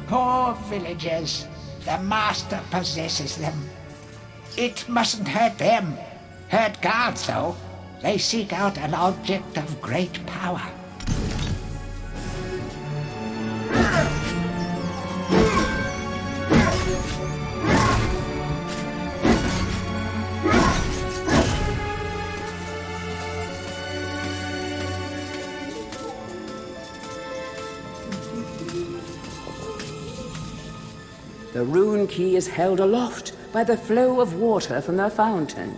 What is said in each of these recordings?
Poor villagers. The master possesses them. It mustn't hurt them. Hurt guards, though. They seek out an object of great power. The rune key is held aloft by the flow of water from the fountain.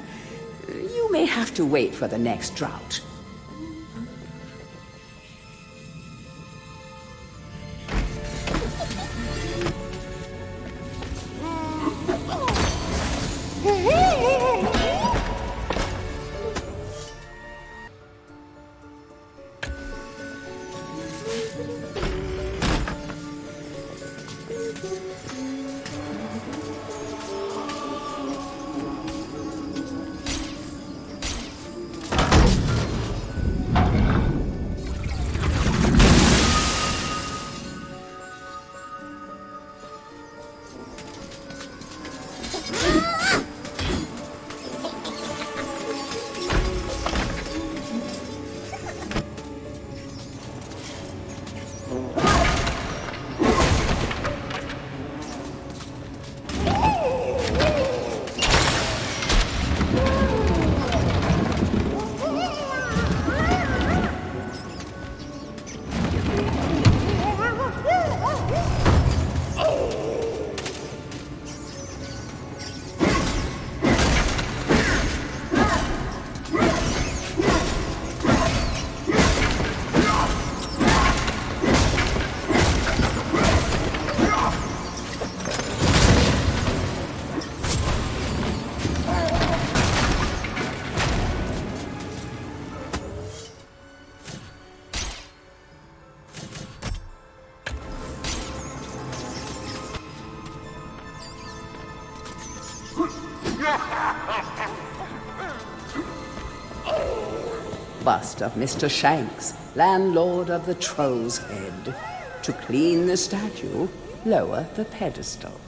You may have to wait for the next drought. Bust of Mr. Shanks, landlord of the Troll's Head. To clean the statue, lower the pedestal.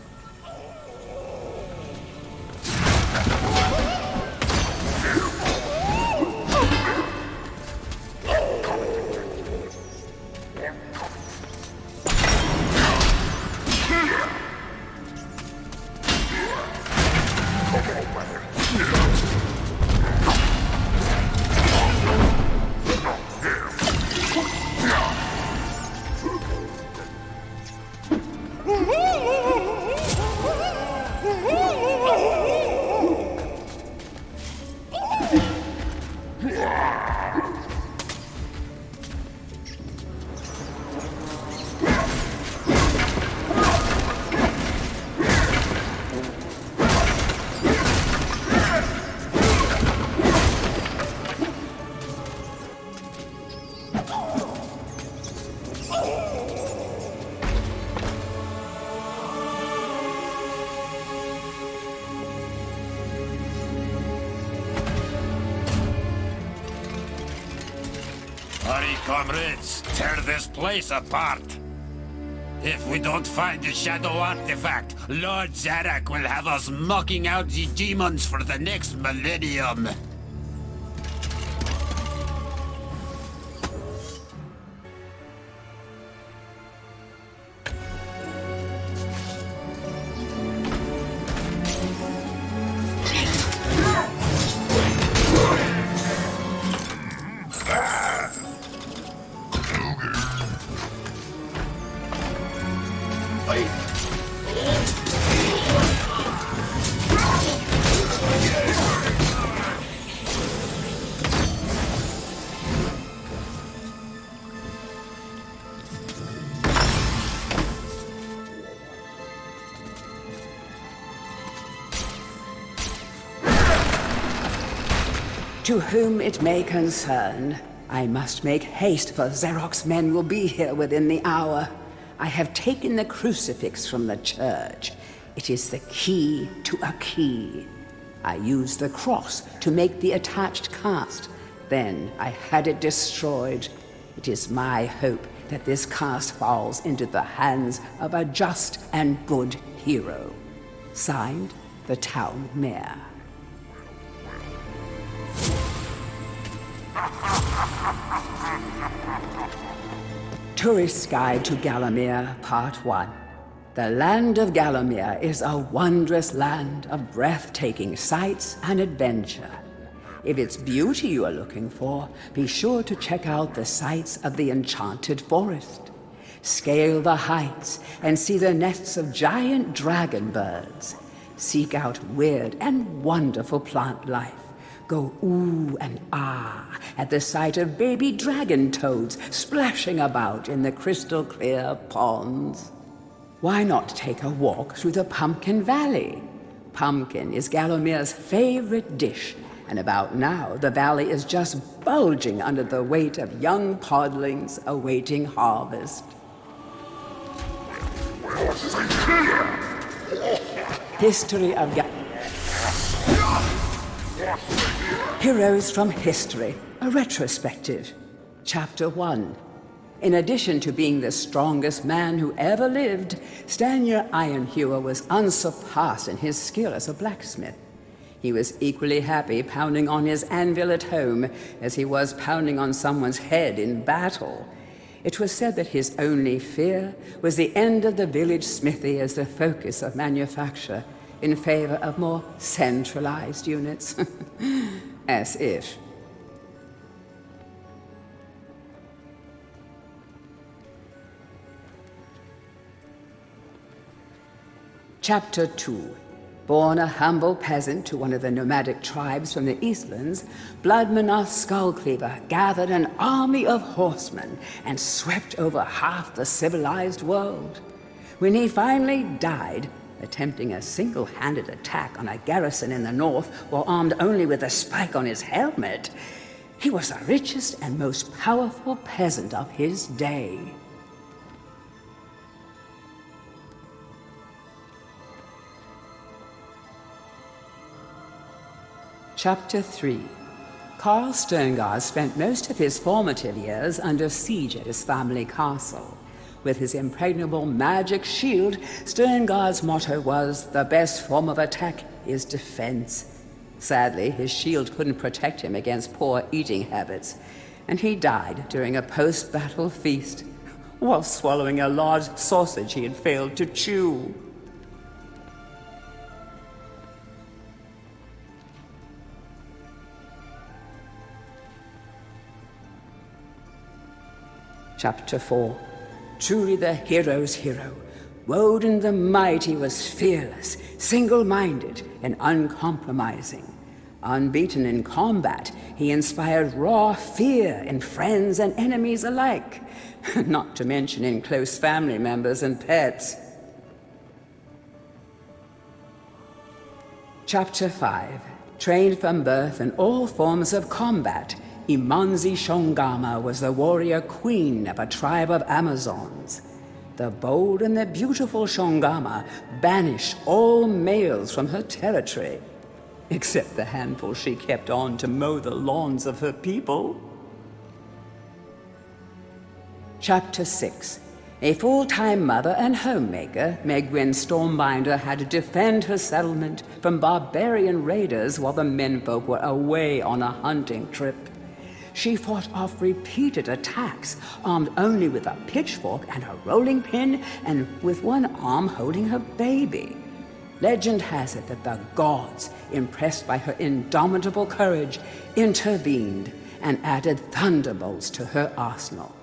Hurry, comrades, tear this place apart. If we don't find the shadow artifact, Lord Zarak will have us mocking out the demons for the next millennium. To whom it may concern, I must make haste, for Zarok's men will be here within the hour. I have taken the crucifix from the church. It is the key to a key. I used the cross to make the attached cast. Then I had it destroyed. It is my hope that this cast falls into the hands of a just and good hero. Signed, the town mayor. Tourist's Guide to Gallowmere, Part 1. The land of Gallowmere is a wondrous land of breathtaking sights and adventure. If it's beauty you are looking for, be sure to check out the sights of the Enchanted Forest. Scale the heights and see the nests of giant dragon birds. Seek out weird and wonderful plant life. Go ooh and ah at the sight of baby dragon toads splashing about in the crystal clear ponds. Why not take a walk through the Pumpkin Valley? Pumpkin is Gallowmere's favorite dish, and about now the valley is just bulging under the weight of young podlings awaiting harvest. History of Heroes from History, a retrospective. Chapter 1. In addition to being the strongest man who ever lived, Stanier Ironhewer was unsurpassed in his skill as a blacksmith. He was equally happy pounding on his anvil at home as he was pounding on someone's head in battle. It was said that his only fear was the end of the village smithy as the focus of manufacture in favor of more centralized units. As if. Chapter 2. Born a humble peasant to one of the nomadic tribes from the Eastlands, Bloodmanoth Skullcleaver gathered an army of horsemen and swept over half the civilized world. When he finally died, attempting a single-handed attack on a garrison in the north while armed only with a spike on his helmet, he was the richest and most powerful peasant of his day. Chapter 3. Carl Sterngard spent most of his formative years under siege at his family castle. With his impregnable magic shield, Sterngard's motto was, "The best form of attack is defense." Sadly, his shield couldn't protect him against poor eating habits, and he died during a post-battle feast, while swallowing a large sausage he had failed to chew. Chapter 4. Truly the hero's hero, Woden the Mighty was fearless, single-minded, and uncompromising. Unbeaten in combat, he inspired raw fear in friends and enemies alike, not to mention in close family members and pets. Chapter 5. Trained from birth in all forms of combat, Imanzi Shongama was the warrior queen of a tribe of Amazons. The bold and the beautiful Shongama banished all males from her territory, except the handful she kept on to mow the lawns of her people. Chapter 6. A full-time mother and homemaker, Megwin Stormbinder had to defend her settlement from barbarian raiders while the menfolk were away on a hunting trip. She fought off repeated attacks, armed only with a pitchfork and a rolling pin, and with one arm holding her baby. Legend has it that the gods, impressed by her indomitable courage, intervened and added thunderbolts to her arsenal.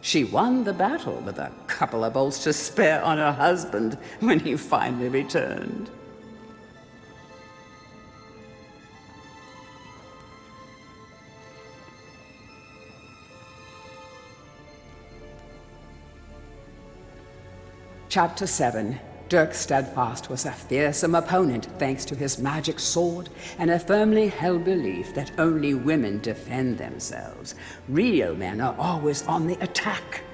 She won the battle with a couple of bolts to spare on her husband when he finally returned. Chapter 7. Dirk Steadfast was a fearsome opponent thanks to his magic sword and a firmly held belief that only women defend themselves. Real men are always on the attack.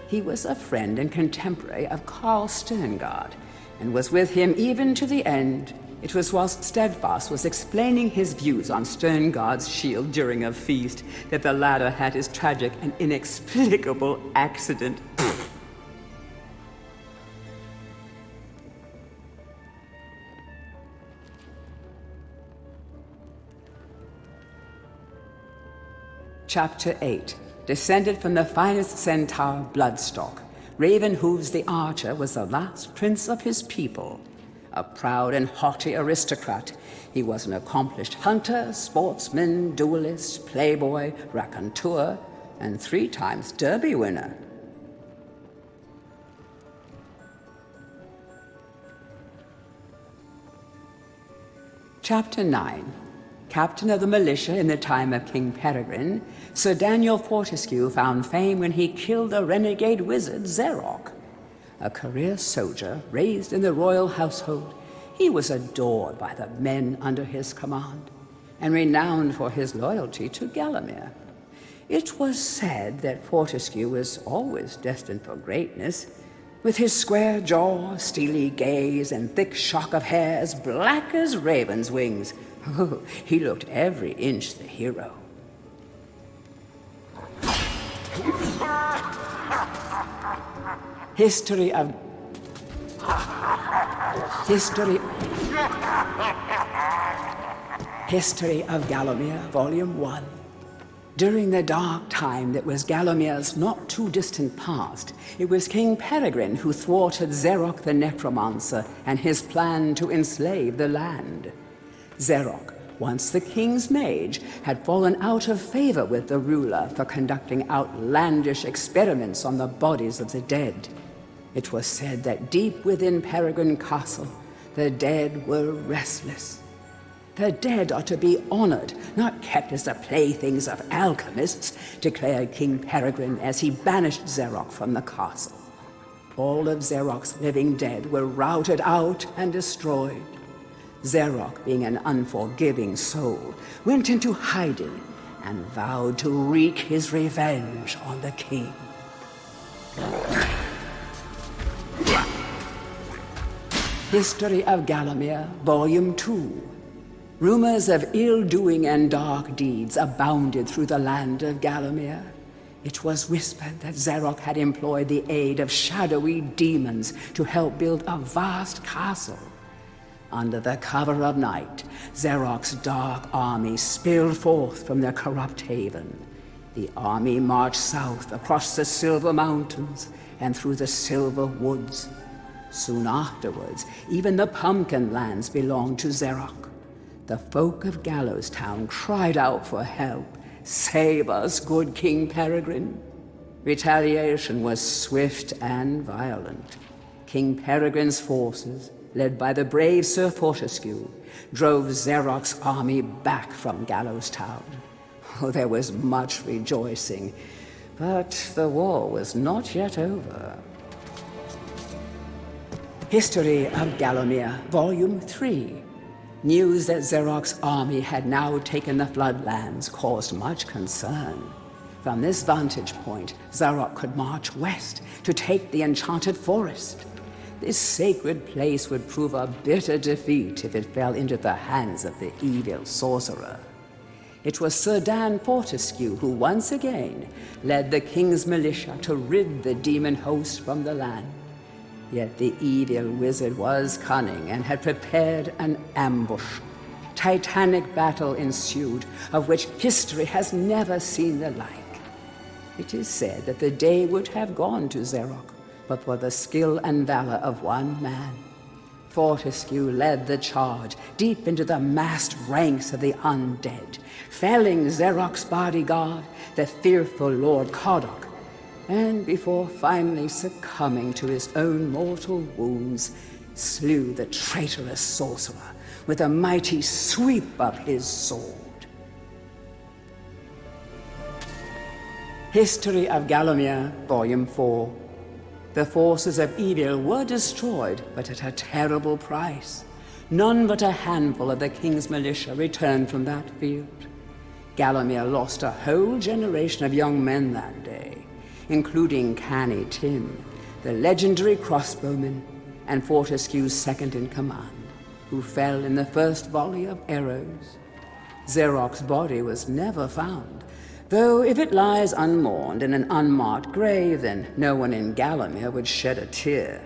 He was a friend and contemporary of Carl Sterngard and was with him even to the end, It was whilst Steadfast was explaining his views on Sterngard's shield during a feast that the latter had his tragic and inexplicable accident. Chapter 8. Descended from the finest centaur Bloodstock, Ravenhooves the Archer was the last prince of his people. A proud and haughty aristocrat, he was an accomplished hunter, sportsman, duelist, playboy, raconteur, and 3 times Derby winner. Chapter 9. Captain of the militia in the time of King Peregrine, Sir Daniel Fortescue found fame when he killed the renegade wizard Xeroc. A career soldier raised in the royal household, he was adored by the men under his command, and renowned for his loyalty to Gallowmere. It was said that Fortescue was always destined for greatness. With his square jaw, steely gaze, and thick shock of hair as black as raven's wings, he looked every inch the hero. History of Gallowmere, Volume 1. During the dark time that was Gallowmere's not too distant past, it was King Peregrine who thwarted Xeroc the Necromancer and his plan to enslave the land. Xeroc, once the king's mage, had fallen out of favor with the ruler for conducting outlandish experiments on the bodies of the dead. It was said that deep within Peregrine Castle, the dead were restless. The dead are to be honored, not kept as the playthings of alchemists, declared King Peregrine as he banished Xeroc from the castle. All of Xeroc's living dead were routed out and destroyed. Xeroc, being an unforgiving soul, went into hiding and vowed to wreak his revenge on the king. History of Gallowmere, Volume 2. Rumors of ill-doing and dark deeds abounded through the land of Gallowmere. It was whispered that Xeroc had employed the aid of shadowy demons to help build a vast castle. Under the cover of night, Xeroc's dark army spilled forth from their corrupt haven. The army marched south across the Silver Mountains and through the Silver Woods. Soon afterwards, even the Pumpkin Lands belonged to Xeroc. The folk of Gallowstown cried out for help. "Save us, good King Peregrine." Retaliation was swift and violent. King Peregrine's forces, led by the brave Sir Fortescue, drove Xeroc's army back from Gallowstown. Oh, there was much rejoicing, but the war was not yet over. History of Gallowmere, Volume 3. News that Xeroc's army had now taken the Floodlands caused much concern. From this vantage point, Xeroc could march west to take the Enchanted Forest. This sacred place would prove a bitter defeat if it fell into the hands of the evil sorcerer. It was Sir Dan Fortescue who once again led the king's militia to rid the demon host from the land. Yet the evil wizard was cunning and had prepared an ambush. Titanic battle ensued, of which history has never seen the like. It is said that the day would have gone to Xeroc, but for the skill and valor of one man. Fortescue led the charge deep into the massed ranks of the undead, felling Xeroc's bodyguard, the fearful Lord Coddoc, and before finally succumbing to his own mortal wounds, slew the traitorous sorcerer with a mighty sweep of his sword. History of Gallowmere, Volume 4. The forces of evil were destroyed, but at a terrible price. None but a handful of the king's militia returned from that field. Gallowmere lost a whole generation of young men that day, including Canny Tim, the legendary crossbowman, and Fortescue's second-in-command. who fell in the first volley of arrows. Xeroc's body was never found, though if it lies unmourned in an unmarked grave, then no one in Gallowmere would shed a tear.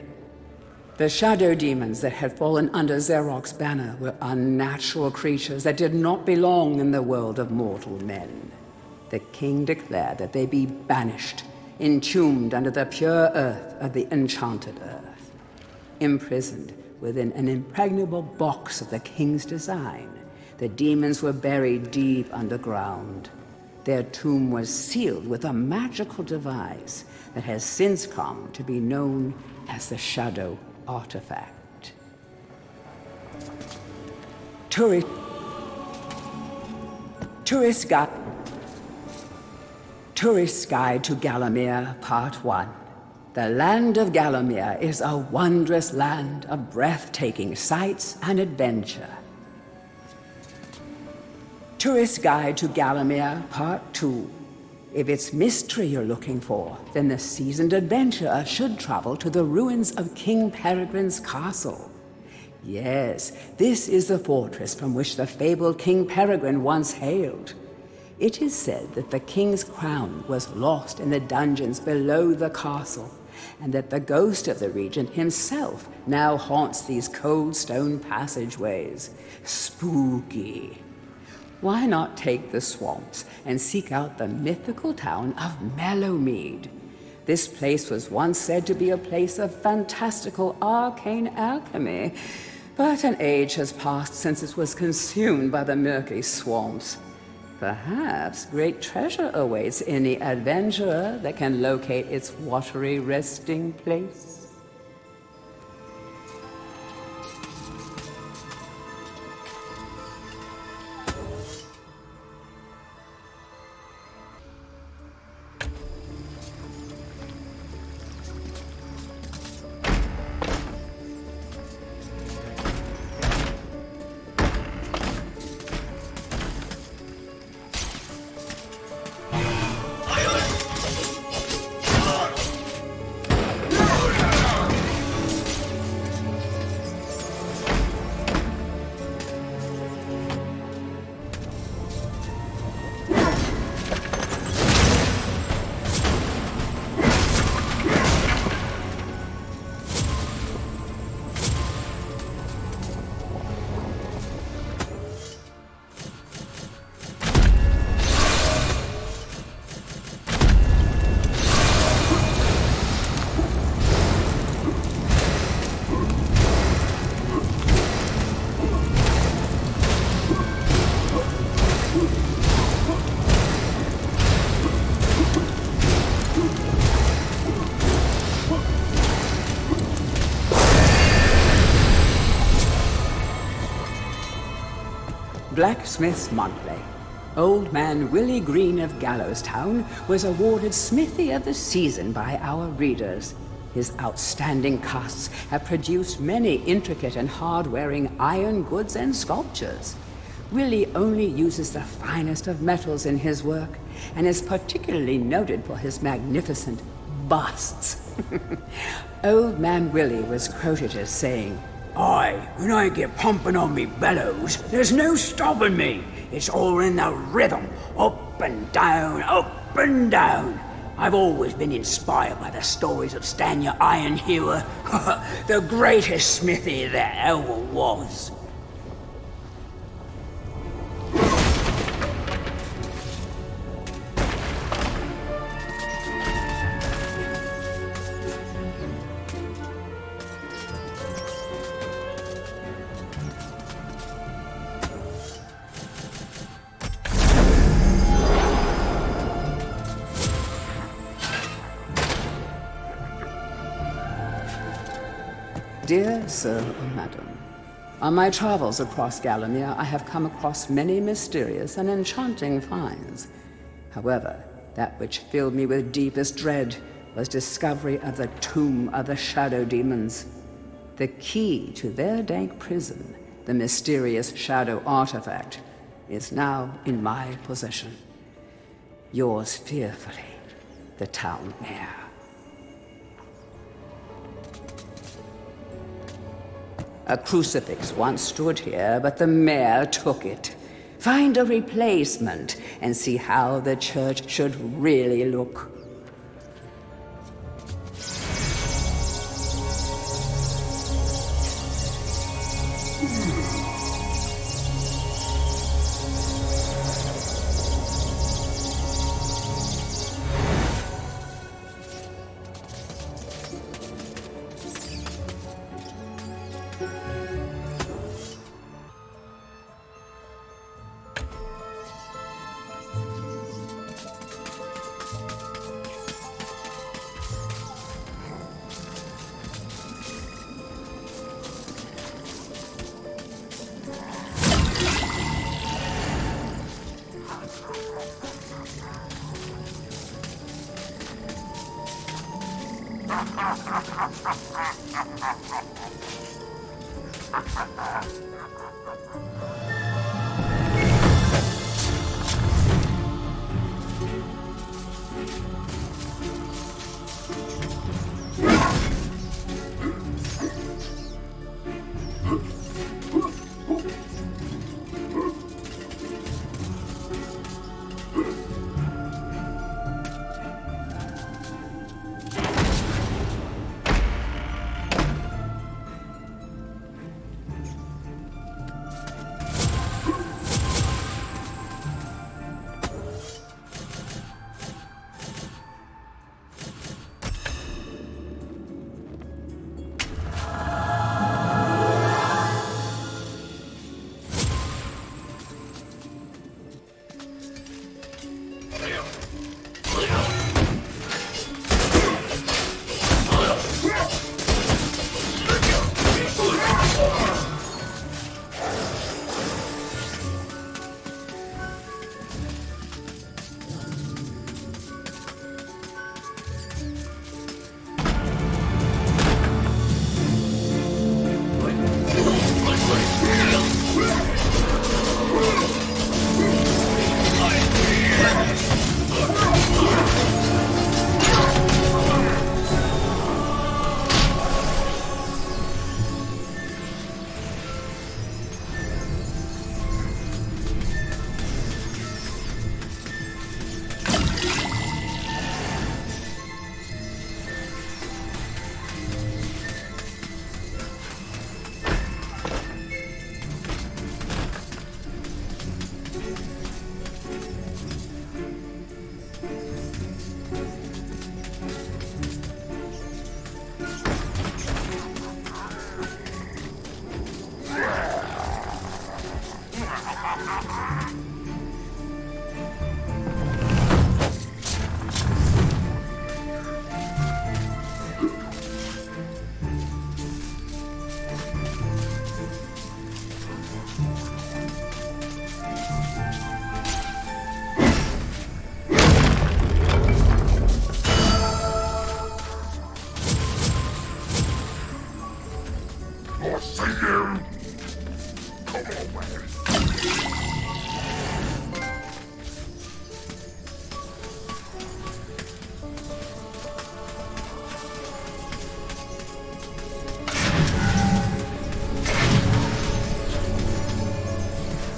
The shadow demons that had fallen under Xeroc's banner were unnatural creatures that did not belong in the world of mortal men. The king declared that they be banished, entombed under the pure earth of the enchanted earth. Imprisoned within an impregnable box of the king's design, the demons were buried deep underground. Their tomb was sealed with a magical device that has since come to be known as the Shadow Artifact. Tourist Guide to Gallowmere, Part 1. The land of Gallowmere is a wondrous land of breathtaking sights and adventure. Tourist Guide to Gallowmere, Part 2. If it's mystery you're looking for, then the seasoned adventurer should travel to the ruins of King Peregrine's castle. Yes, this is the fortress from which the fabled King Peregrine once hailed. It is said that the king's crown was lost in the dungeons below the castle, and that the ghost of the regent himself now haunts these cold stone passageways. Spooky. Why not take the swamps and seek out the mythical town of Mellowmead? This place was once said to be a place of fantastical arcane alchemy, but an age has passed since it was consumed by the murky swamps. Perhaps great treasure awaits any adventurer that can locate its watery resting place. Blacksmith's Monthly. Old Man Willie Green of Gallowstown was awarded Smithy of the Season by our readers. His outstanding casts have produced many intricate and hard-wearing iron goods and sculptures. Willie only uses the finest of metals in his work, and is particularly noted for his magnificent busts. Old Man Willie was quoted as saying, "Aye, when I get pumping on me bellows, there's no stopping me. It's all in the rhythm, up and down, up and down. I've always been inspired by the stories of Stanya Ironhewer, the greatest smithy there ever was." Dear Sir or Madam, on my travels across Gallowmere, I have come across many mysterious and enchanting finds. However, that which filled me with deepest dread was discovery of the tomb of the shadow demons. The key to their dank prison, the mysterious shadow artifact, is now in my possession. Yours fearfully, the town mayor. A crucifix once stood here, but the mayor took it. Find a replacement and see how the church should really look.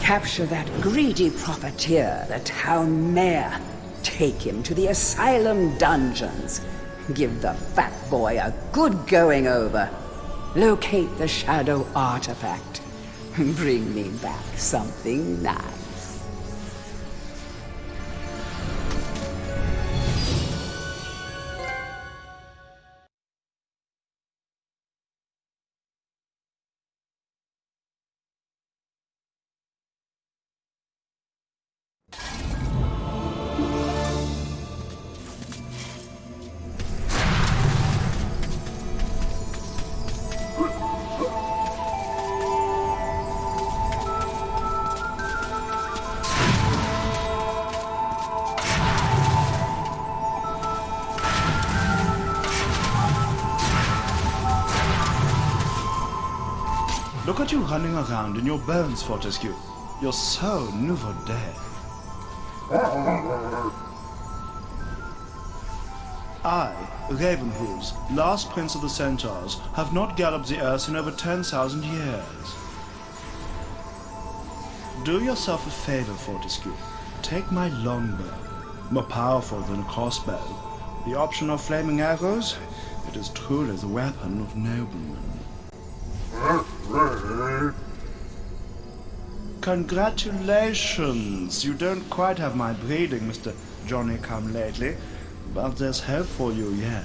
Capture that greedy profiteer, the town mayor. Take him to the asylum dungeons. Give the fat boy a good going over. Locate the shadow artifact. Bring me back something nice. Look at you running around in your bones, Fortescue. You're so nouveau day. I, Ravenhooves, last prince of the Centaurs, have not galloped the earth in over 10,000 years. Do yourself a favor, Fortescue. Take my longbow, more powerful than a crossbow. The option of flaming arrows, it is truly the weapon of noblemen. Congratulations! You don't quite have my breeding, Mr. Johnny-come-lately, but there's hope for you yet.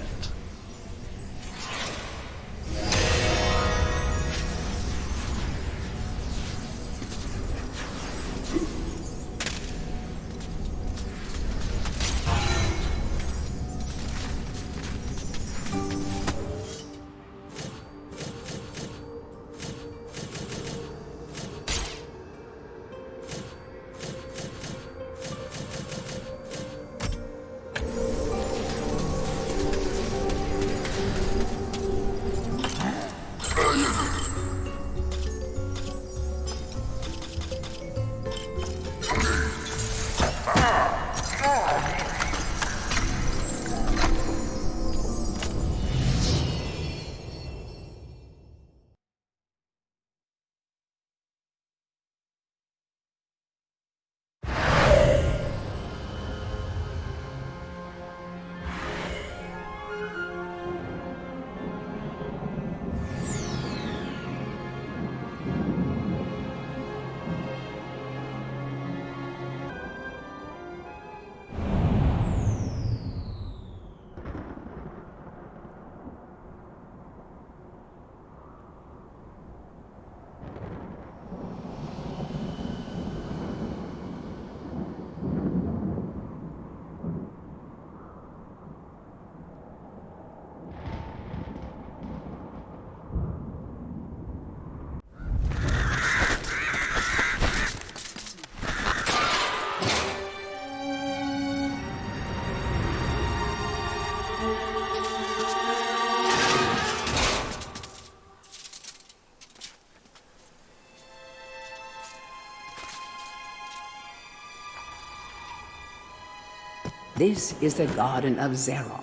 This is the Garden of Xerok.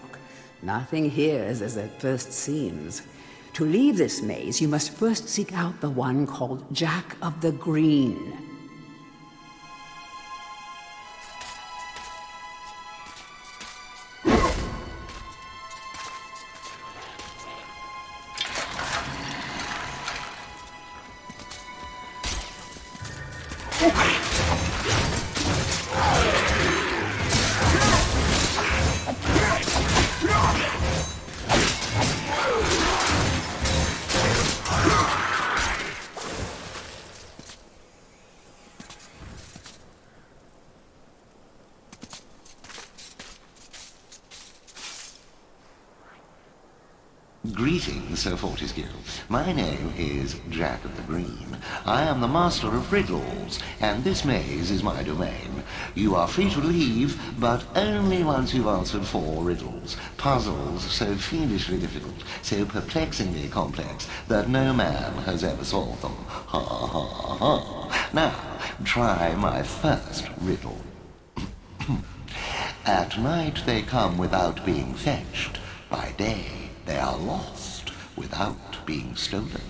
Nothing here is as it first seems. To leave this maze, you must first seek out the one called Jack of the Green. Greetings, Sir Fortescue. My name is Jack of the Green. I am the master of riddles, and this maze is my domain. You are free to leave, but only once you've answered 4 riddles. Puzzles so fiendishly difficult, so perplexingly complex, that no man has ever solved them. Ha ha ha. Now, try my first riddle. At night they come without being fetched. By day they are lost without being stolen.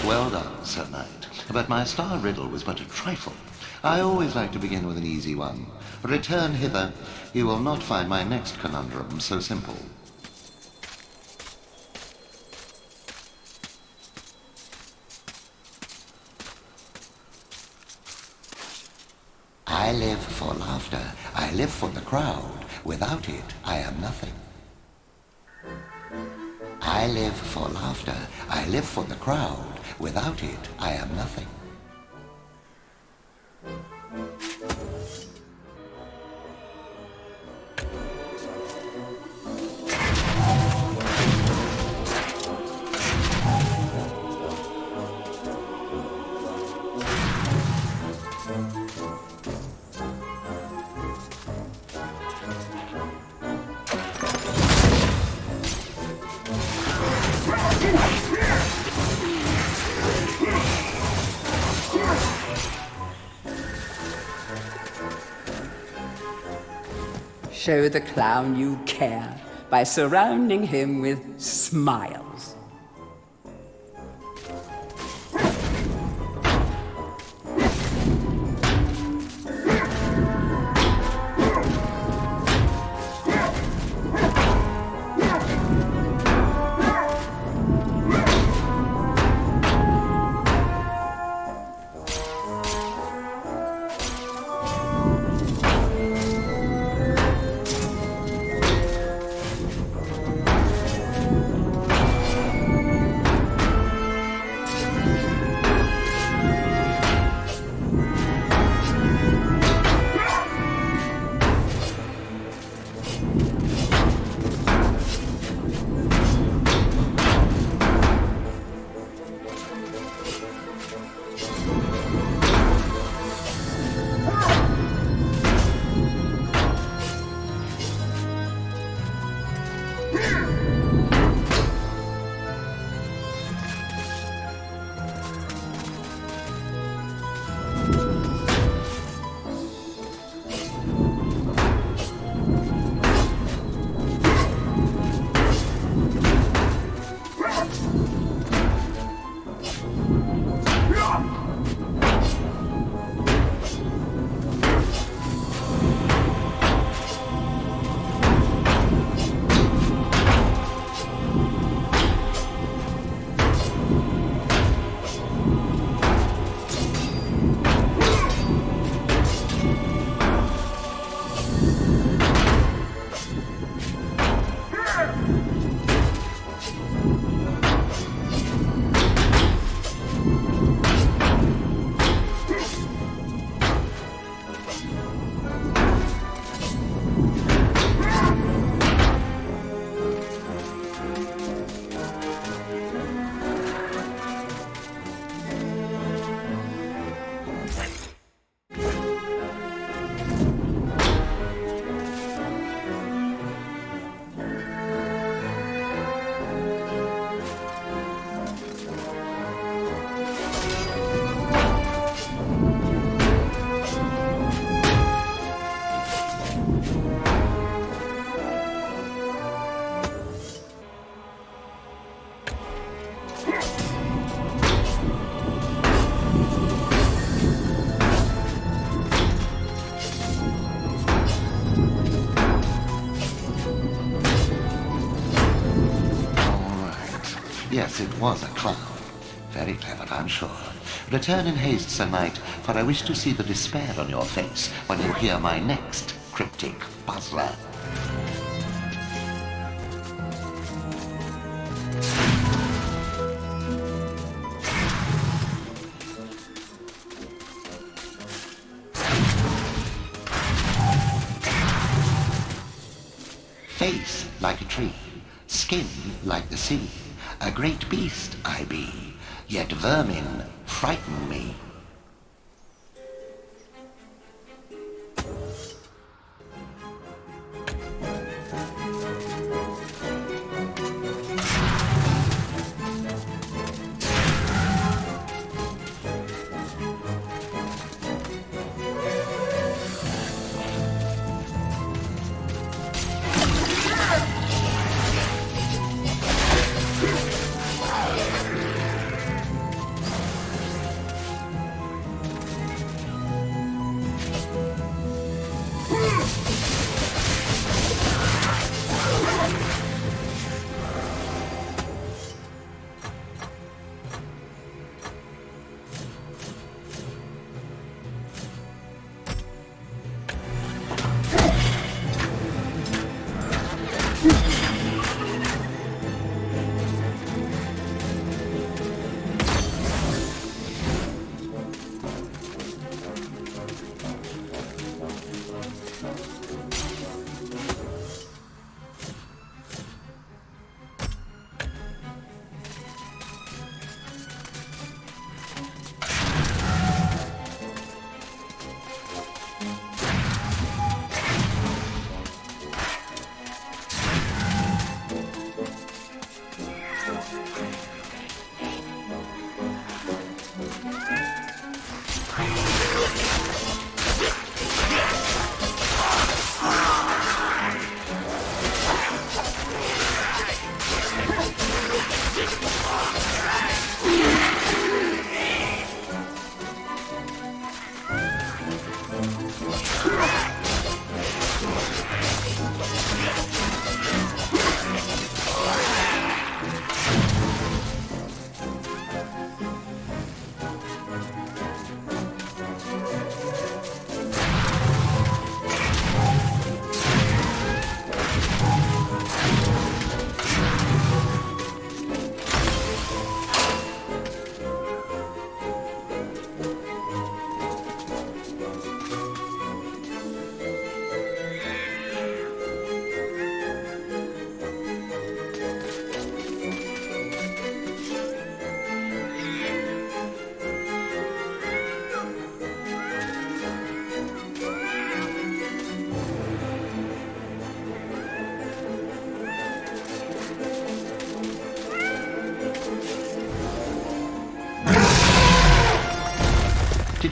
Well done, Sir Knight. But my star riddle was but a trifle. I always like to begin with an easy one. Return hither. You will not find my next conundrum so simple. I live for laughter. I live for the crowd. Without it, I am nothing. I live for laughter. I live for the crowd. Without it, I am nothing. Show the clown you care by surrounding him with smiles. Yes, it was a clown. Very clever, I'm sure. Return in haste, Sir Knight, for I wish to see the despair on your face when you hear my next cryptic puzzler. Face like a tree, skin like the sea. A great beast I be, yet vermin frighten me.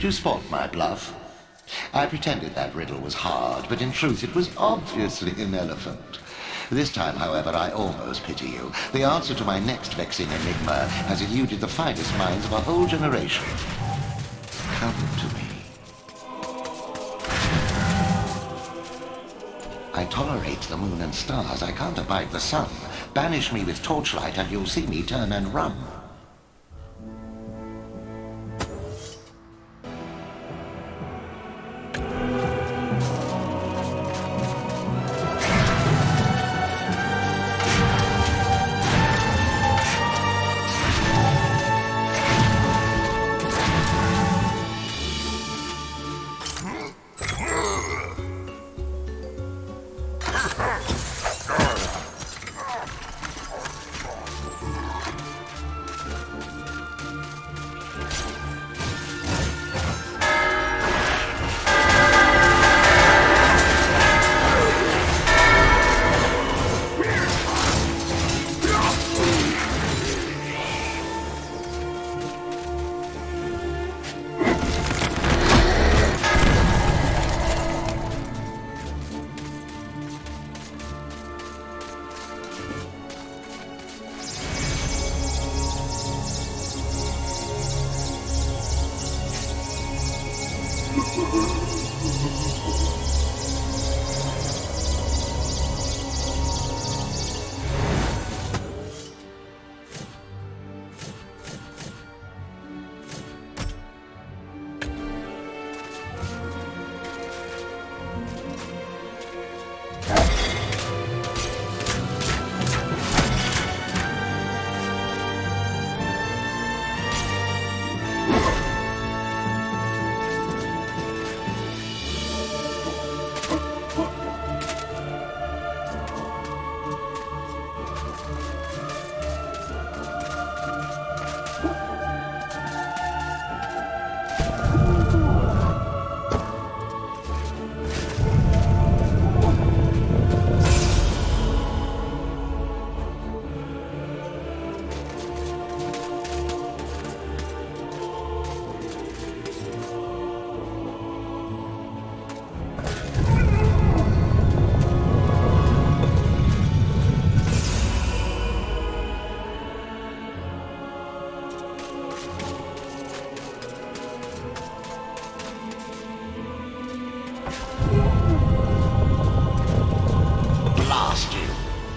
Did you spot my bluff? I pretended that riddle was hard, but in truth it was obviously an elephant. This time, however, I almost pity you. The answer to my next vexing enigma has eluded the finest minds of a whole generation. Come to me. I tolerate the moon and stars. I can't abide the sun. Banish me with torchlight and you'll see me turn and run.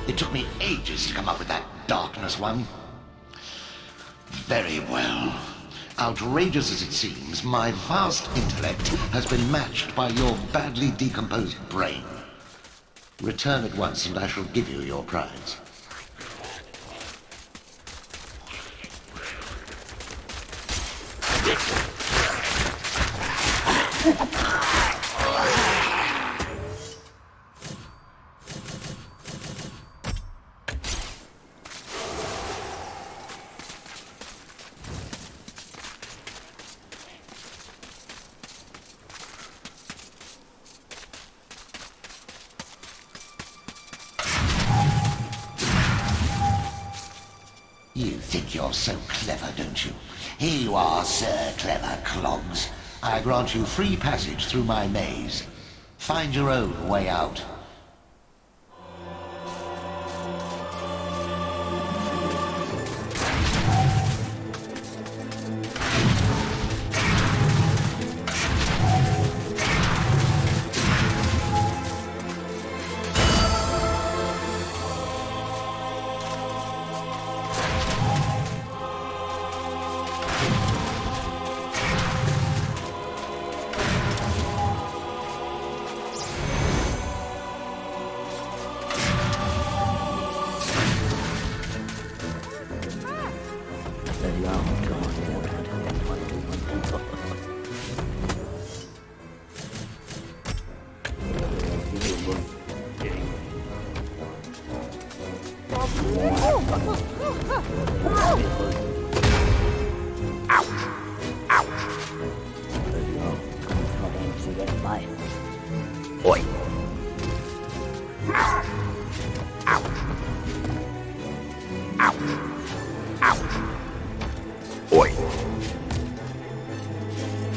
It took me ages to come up with that darkness one. Very well. Outrageous as it seems, my vast intellect has been matched by your badly decomposed brain. Return at once and I shall give you your prize. You think you're so clever, don't you? Here you are, Sir Clever Clogs. I grant you free passage through my maze. Find your own way out.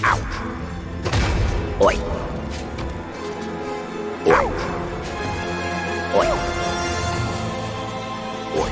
Oi. Oi. Oi. Oi.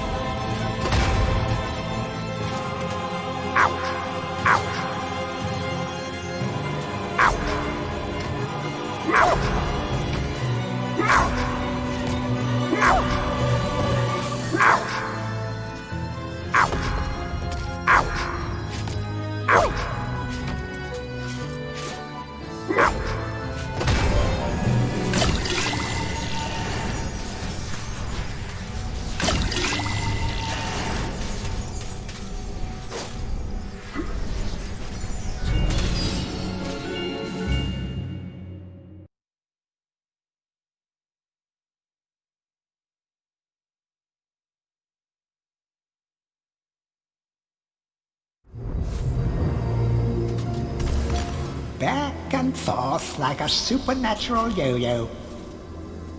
Back and forth like a supernatural yo-yo.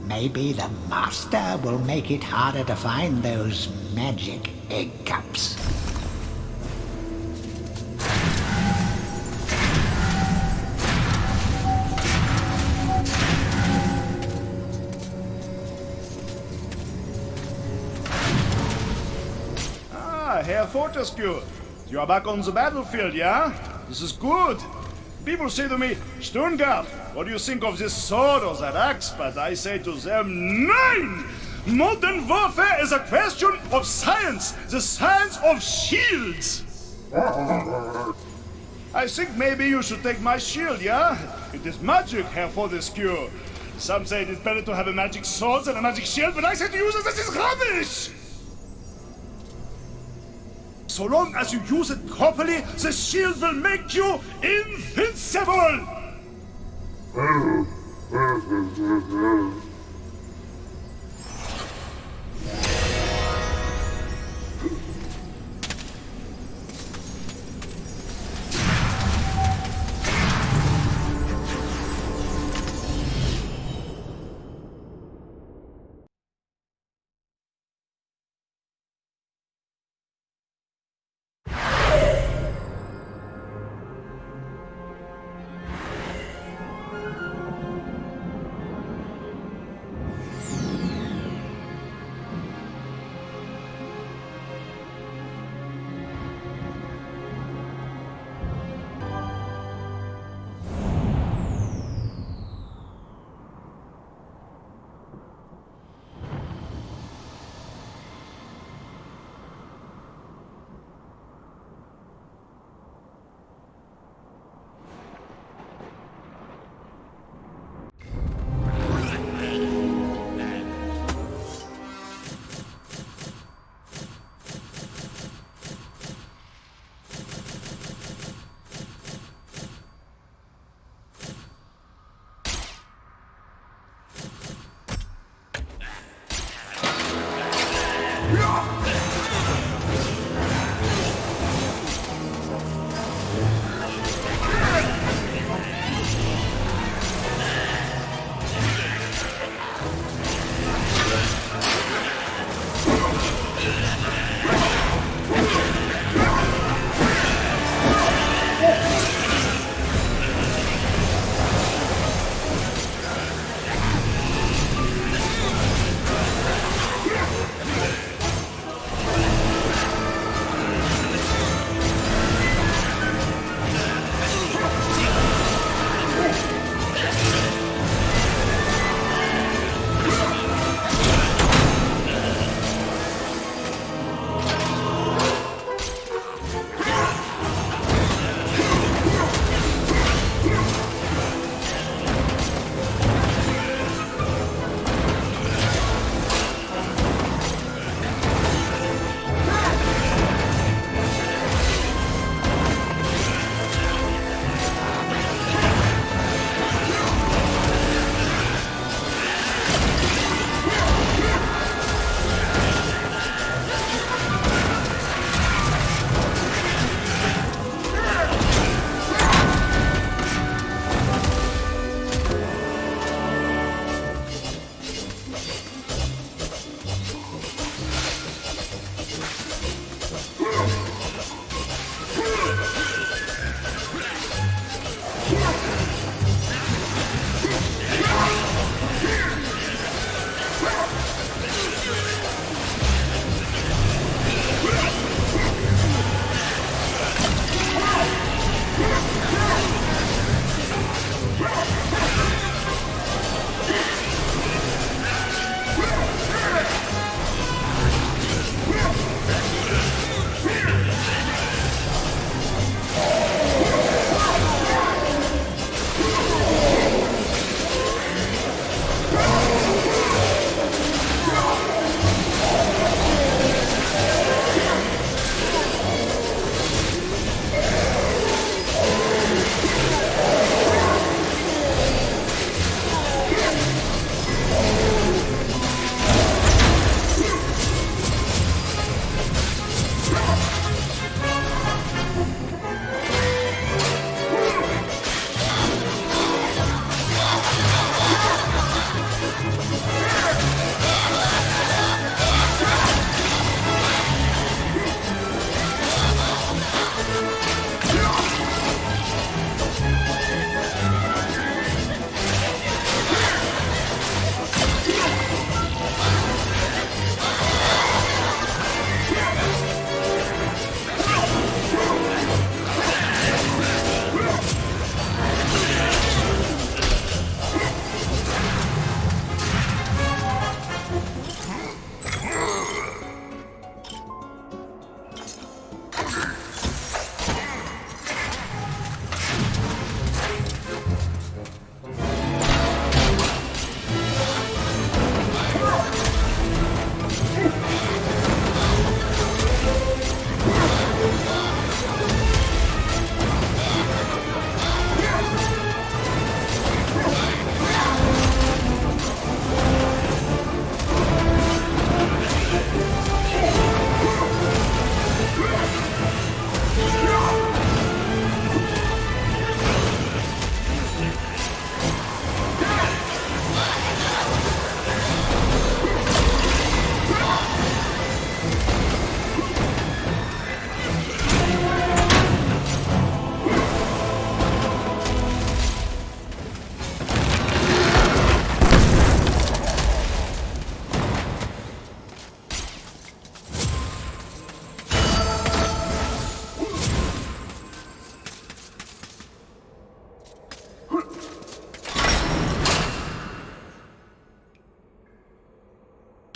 Maybe the Master will make it harder to find those magic egg cups. Ah, Herr Fortescue. You are back on the battlefield, yeah? This is good. People say to me, Stungard, what do you think of this sword or that axe? But I say to them, Nein! Modern warfare is a question of science, the science of shields. I think maybe you should take my shield, yeah? It is magic, Herr Fortescue. Some say it is better to have a magic sword than a magic shield, but I say to you that this is rubbish! So long as you use it properly, the shield will make you invincible!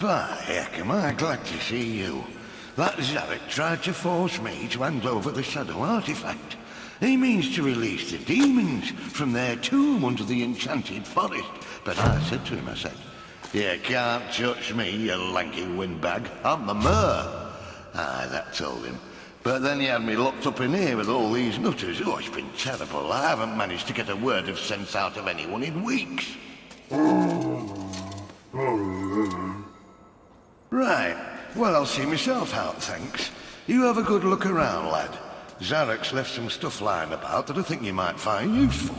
By heck, am I glad to see you. That Zarek tried to force me to hand over the Shadow artifact. He means to release the demons from their tomb under the enchanted forest. But I said to him, I said, "You can't touch me, you lanky windbag. I'm the Mer." Aye, that told him. But then he had me locked up in here with all these nutters. Oh, it's been terrible. I haven't managed to get a word of sense out of anyone in weeks. Right. Well, I'll see myself out, thanks. You have a good look around, lad. Zarek's left some stuff lying about that I think you might find useful.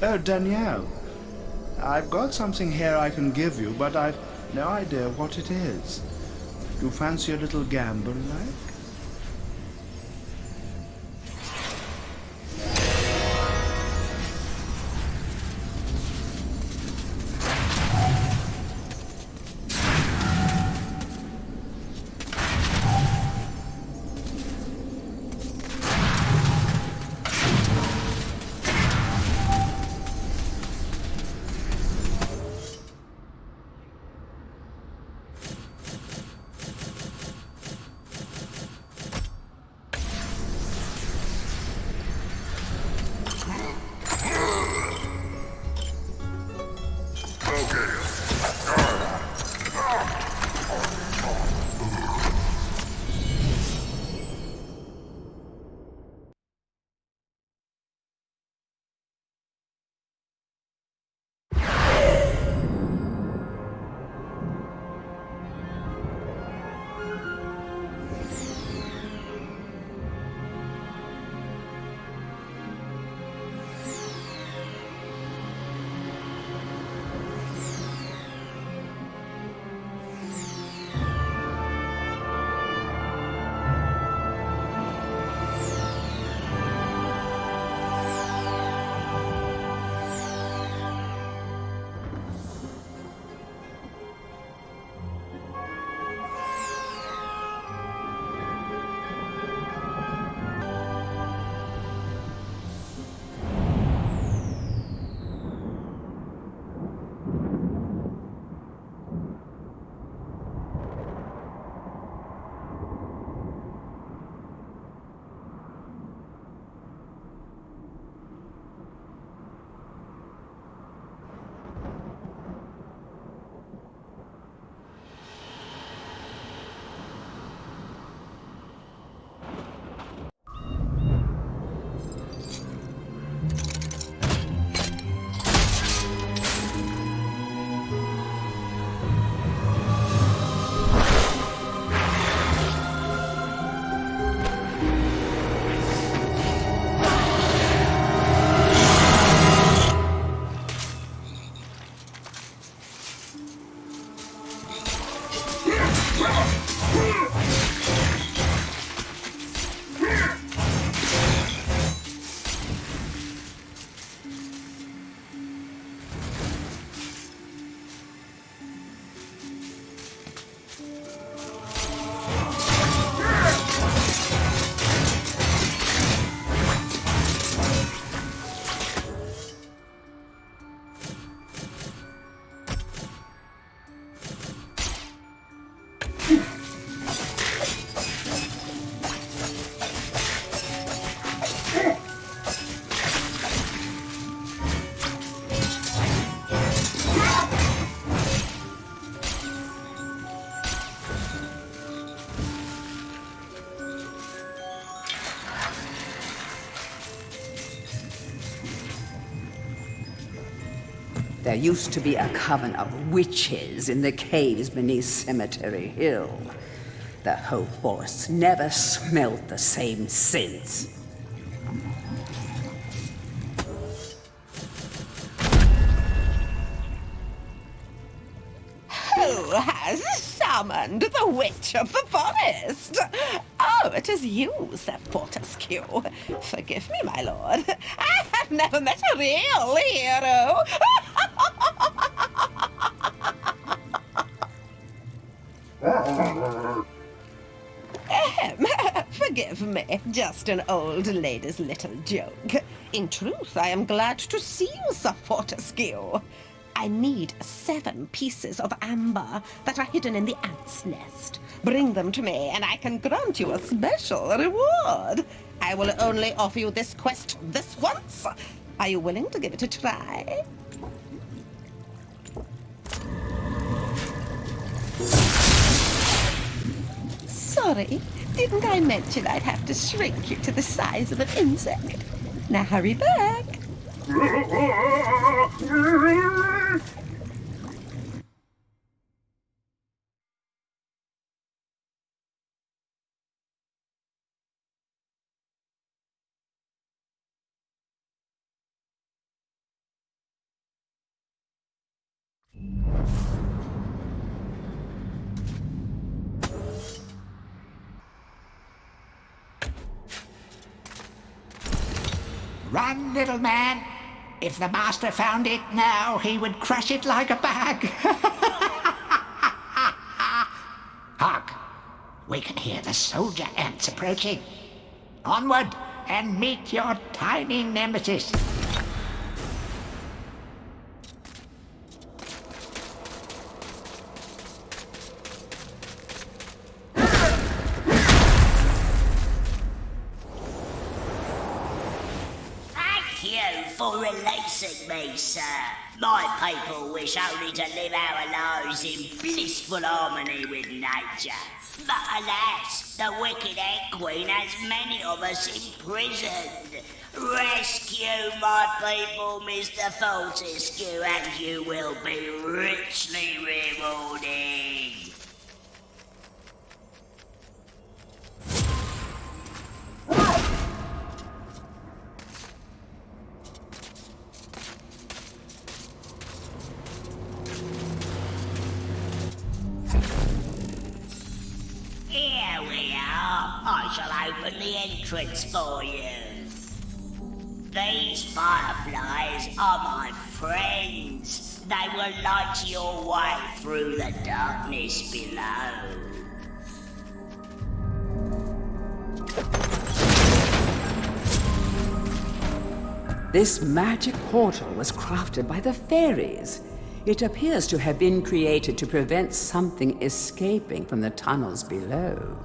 Oh, Danielle. I've got something here I can give you, but I've no idea what it is. Do you fancy a little gamble, like? There used to be a coven of witches in the caves beneath Cemetery Hill. The whole forest never smelt the same since. Who has summoned the witch of the forest? Oh, it is you, Sir Fortescue. Forgive me, my lord. I have never met a real hero. Forgive me, just an old lady's little joke. In truth, I am glad to see you, Sir Fortescue. I need 7 pieces of amber that are hidden in the ant's nest. Bring them to me, and I can grant you a special reward. I will only offer you this quest this once. Are you willing to give it a try? Sorry, didn't I mention I'd have to shrink you to the size of an insect? Now hurry back. Run, little man. If the master found it now, he would crush it like a bag. Hark! We can hear the soldier ants approaching. Onward, and meet your tiny nemesis. For releasing me, sir. My people wish only to live our lives in blissful harmony with nature. But alas, the wicked Ant Queen has many of us imprisoned. Rescue my people, Mr. Fortescue, and you will be richly rewarded. Here we are. I shall open the entrance for you. These fireflies are my friends. They will light your way through the darkness below. This magic portal was crafted by the fairies. It appears to have been created to prevent something escaping from the tunnels below.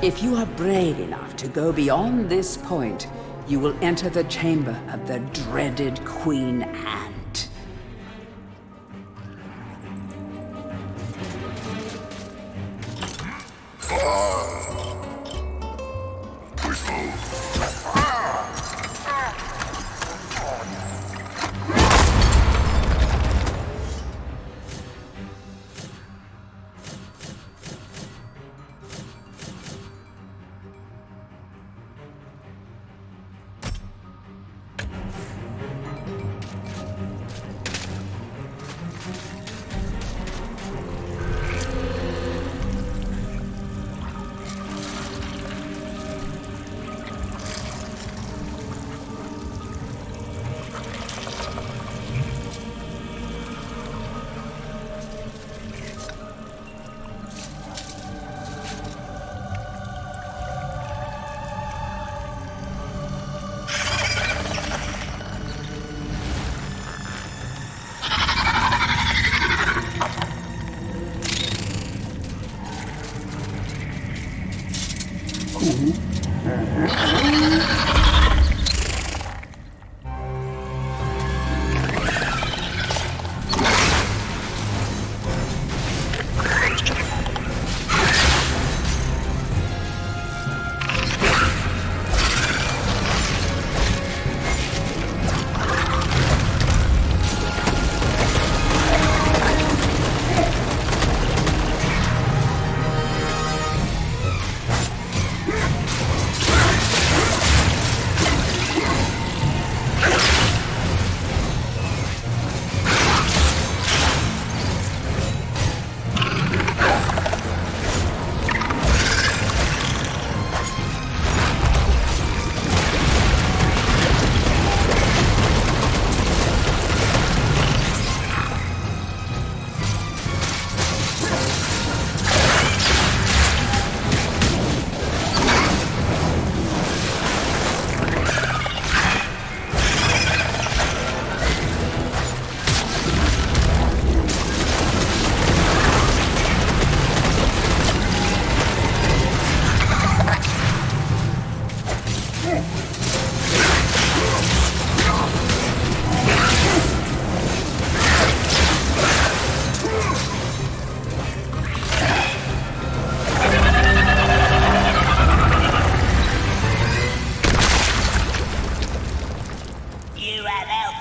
If you are brave enough to go beyond this point, you will enter the chamber of the dreaded Queen Ant.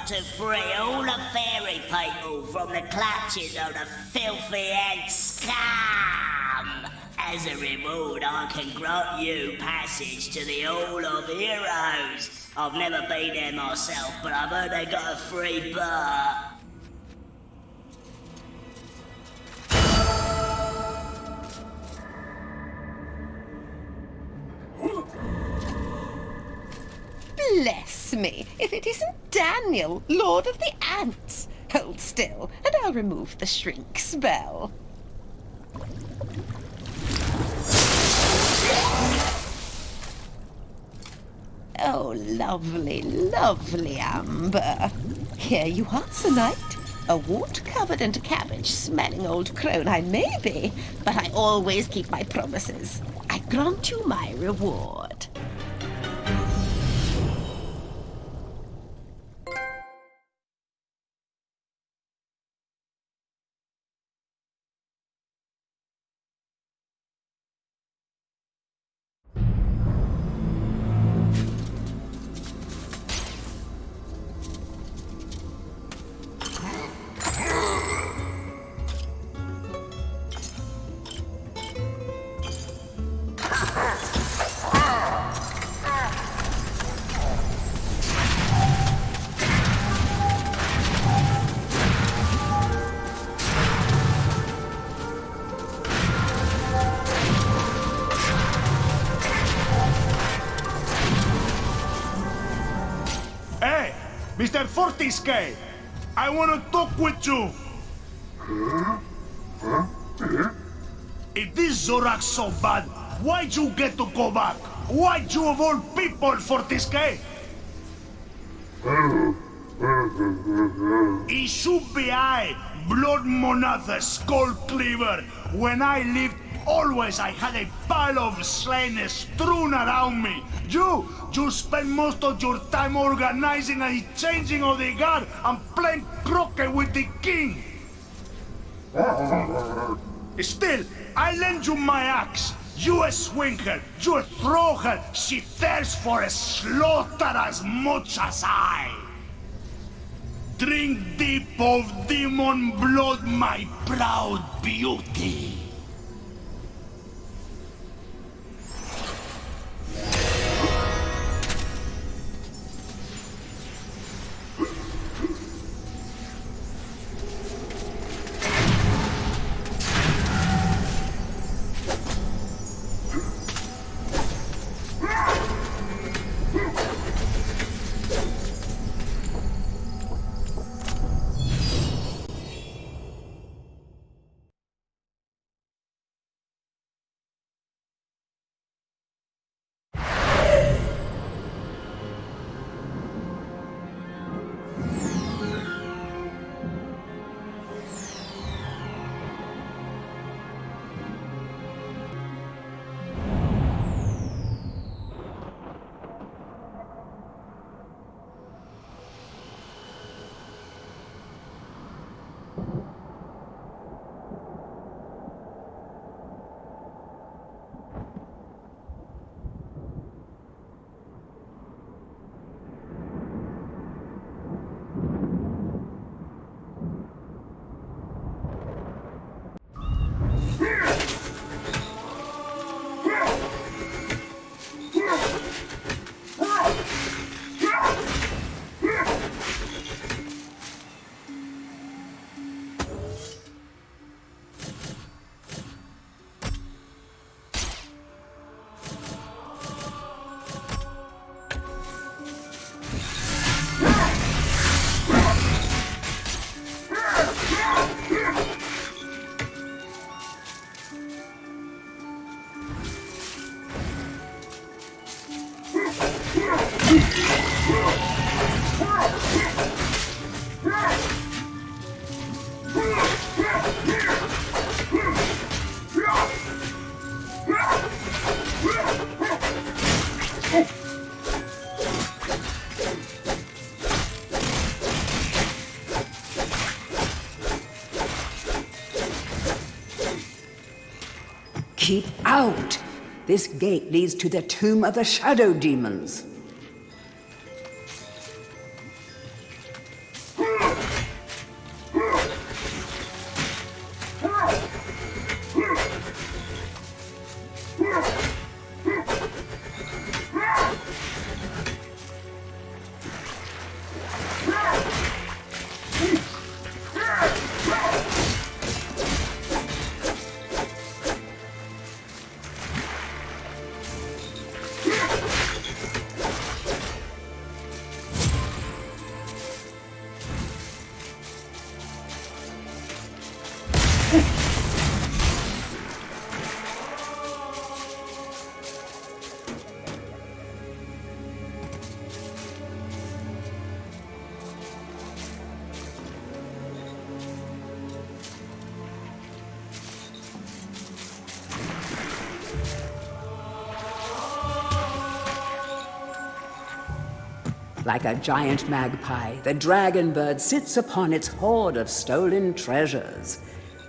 To free all the fairy people from the clutches of the filthy ant scum. As a reward, I can grant you passage to the Hall of Heroes. I've never been there myself, but I've heard they got a free bar. Bless me, if it isn't Daniel, Lord of the Ants. Hold still, and I'll remove the shrink spell. Oh, lovely, lovely Amber. Here you are tonight. A wart-covered and cabbage-smelling old crone I may be, but I always keep my promises. I grant you my reward. Mr. Fortisque, I want to talk with you. If this Zorak's so bad, why'd you get to go back? Why'd you of all people, Fortisque? It should be I, Blood Monad the Skull Cleaver, When I lived, always I had a pile of slain strewn around me. You spend most of your time organizing a changing of the guard and playing croquet with the king. Still, I lend you my axe. You swing her, you throw her. She thirsts for a slaughter as much as I. Drink deep of demon blood, my proud beauty. Keep out! This gate leads to the tomb of the shadow demons. Like a giant magpie, the dragon bird sits upon its hoard of stolen treasures.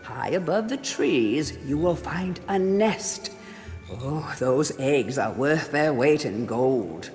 High above the trees, you will find a nest. Oh, those eggs are worth their weight in gold.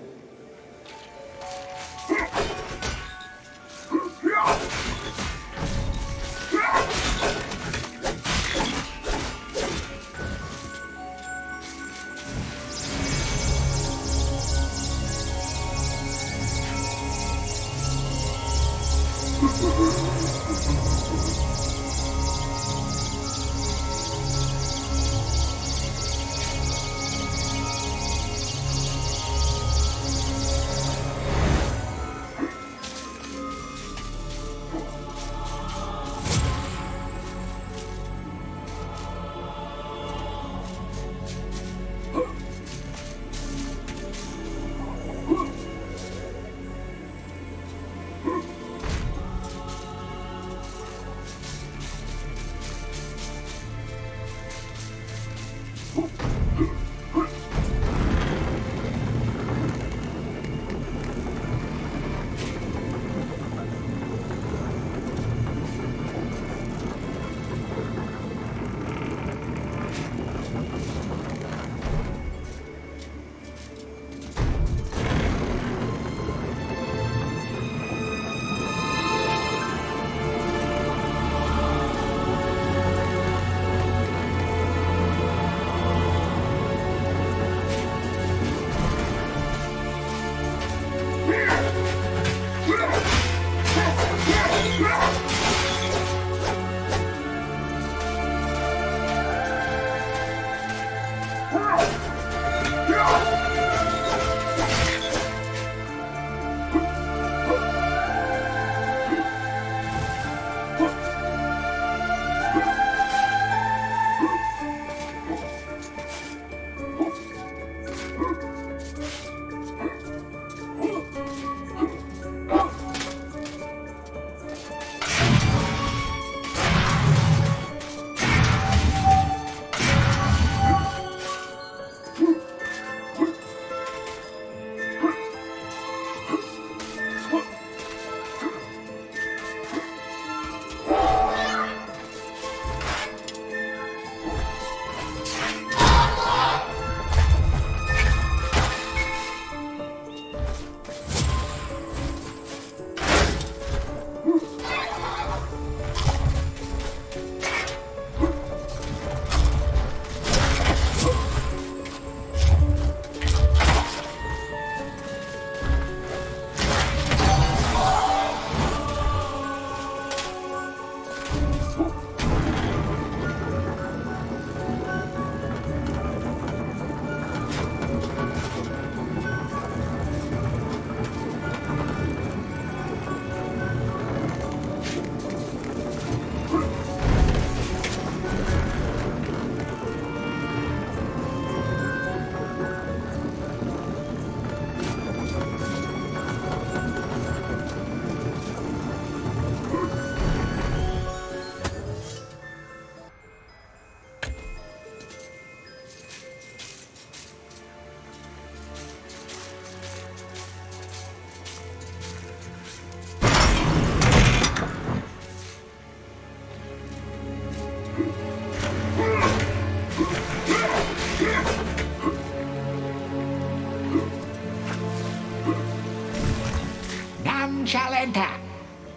Shall enter.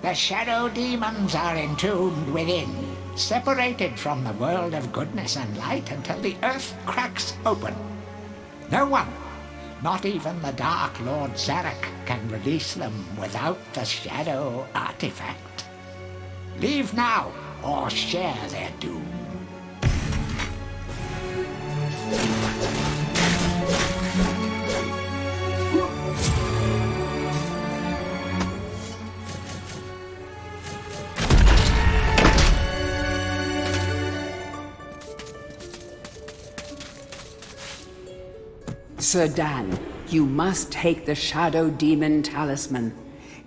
The shadow demons are entombed within, separated from the world of goodness and light until the earth cracks open. No one, not even the Dark Lord Zarek, can release them without the shadow artifact. Leave now, or share their doom. Sir Dan, you must take the Shadow Demon Talisman.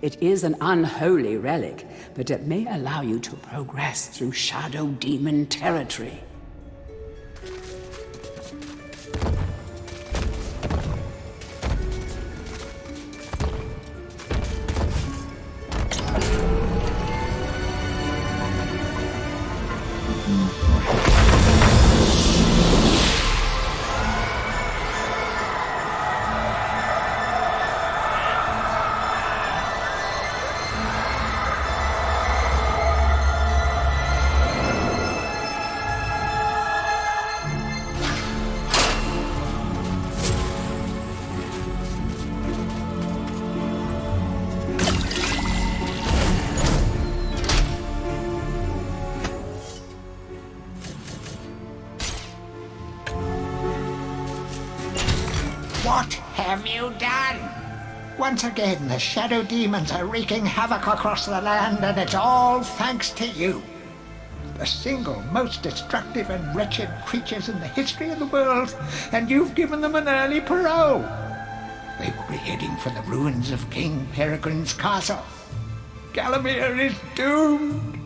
It is an unholy relic, but it may allow you to progress through Shadow Demon territory. What have you done? Once again, the shadow demons are wreaking havoc across the land, and it's all thanks to you. The single most destructive and wretched creatures in the history of the world, and you've given them an early parole. They will be heading for the ruins of King Peregrine's castle. Galamir is doomed.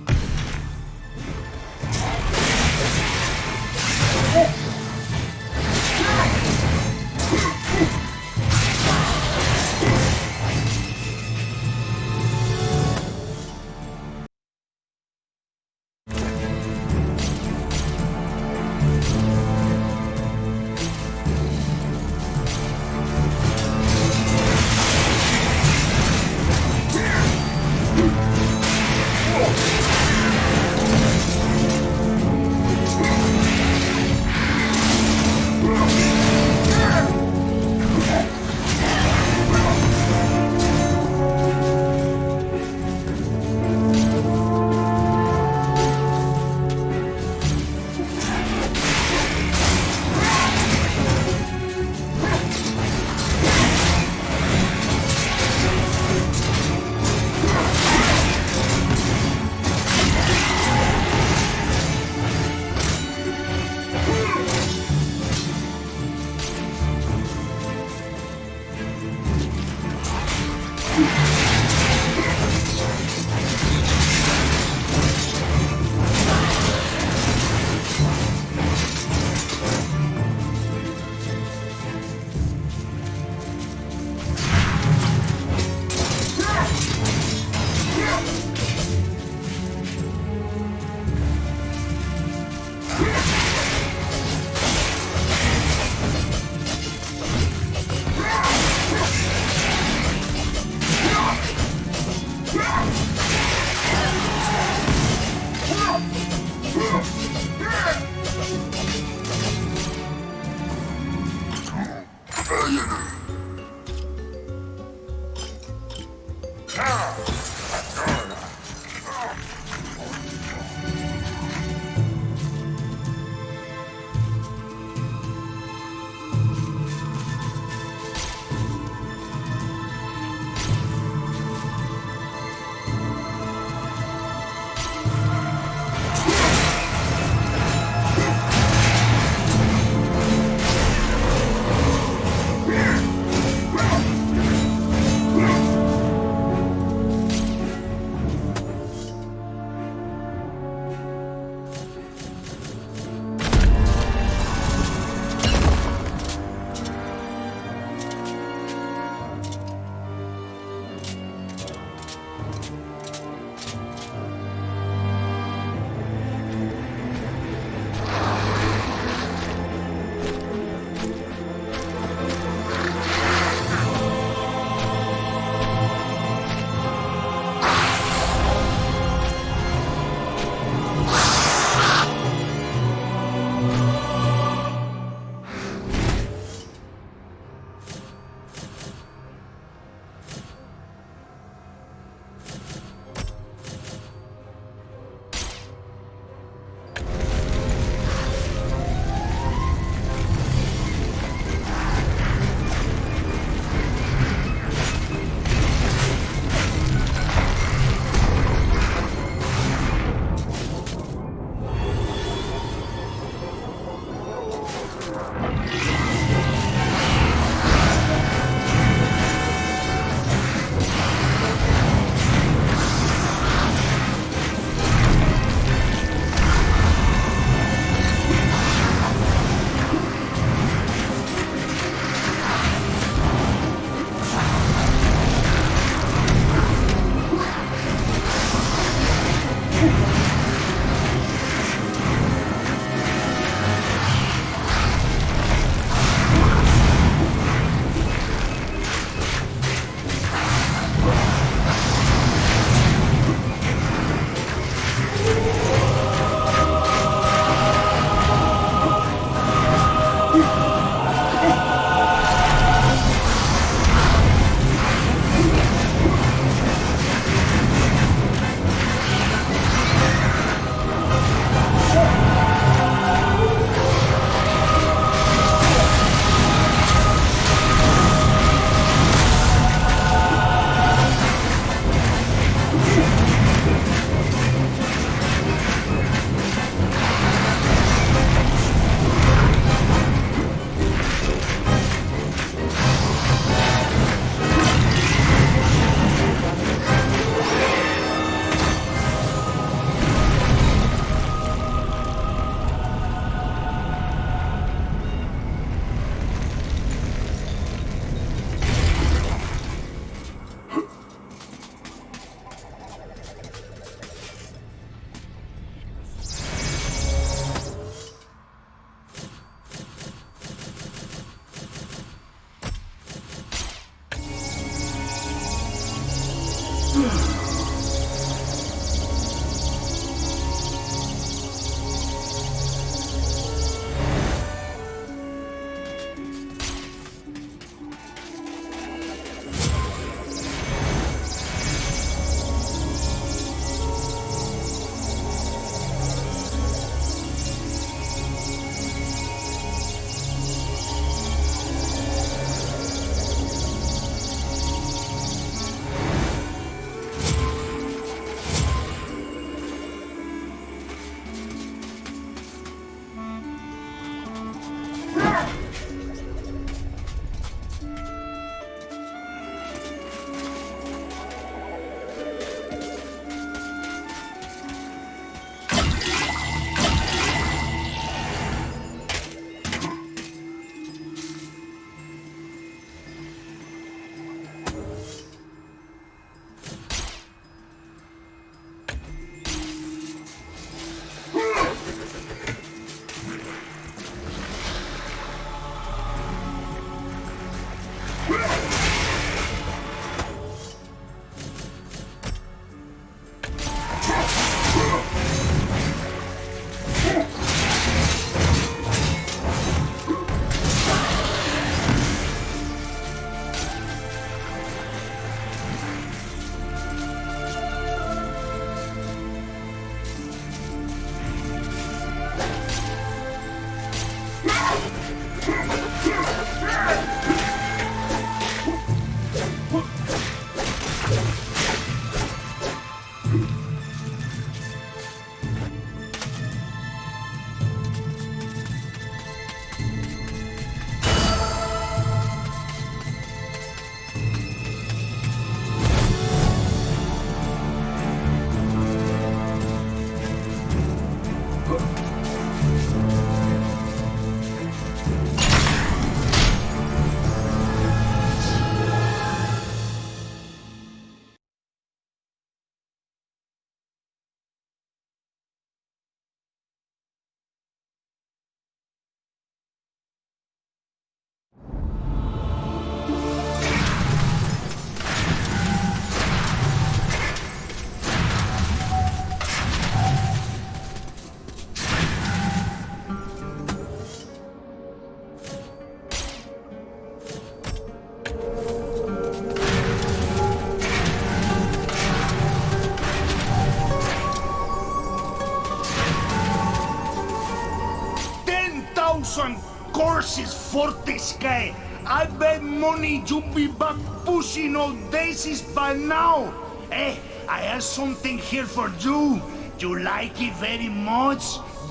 and courses, Fortescue. I bet money you be back pushing old daisies by now. Eh, I have something here for you. You like it very much?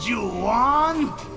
You want?